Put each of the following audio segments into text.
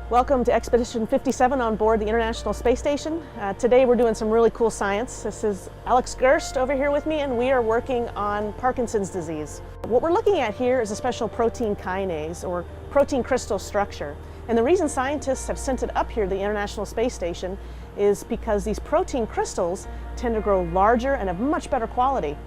Welcome to Expedition 57 on board the International Space Station. Today we're doing some really cool science. This is Alex Gerst over here with me, and we are working on Parkinson's disease. What we're looking at here is a special protein kinase, or protein crystal structure. And the reason scientists have sent it up here to the International Space Station is because these protein crystals tend to grow larger and of much better quality.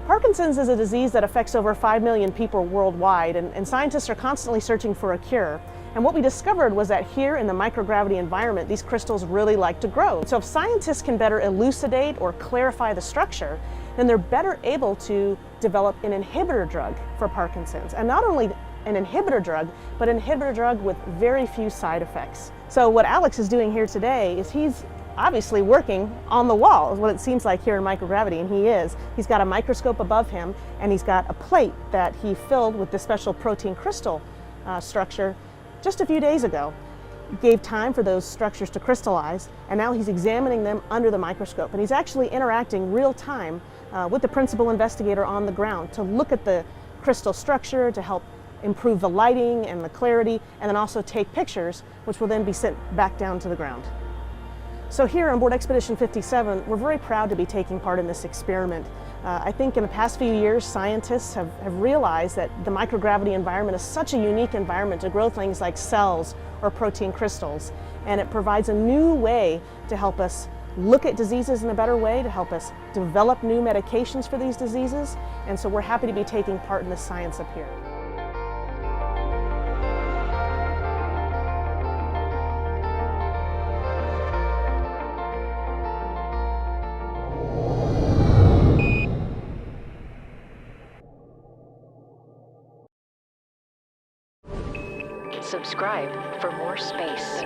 Parkinson's is a disease that affects over 5 million people worldwide, and scientists are constantly searching for a cure. And what we discovered was that here in the microgravity environment, these crystals really like to grow. So if scientists can better elucidate or clarify the structure, then they're better able to develop an inhibitor drug for Parkinson's. And not only an inhibitor drug, but an inhibitor drug with very few side effects. So what Alex is doing here today is he's obviously working on the wall, is what it seems like here in microgravity, and he is. He's got a microscope above him, and he's got a plate that he filled with this special protein crystal structure just a few days ago. He gave time for those structures to crystallize, and now he's examining them under the microscope. And he's actually interacting real time with the principal investigator on the ground to look at the crystal structure, to help improve the lighting and the clarity, and then also take pictures, which will then be sent back down to the ground. So here on board Expedition 57, we're very proud to be taking part in this experiment. I think in the past few years, scientists have realized that the microgravity environment is such a unique environment to grow things like cells or protein crystals. And it provides a new way to help us look at diseases in a better way, to help us develop new medications for these diseases. And so we're happy to be taking part in this science up here. Subscribe for more space.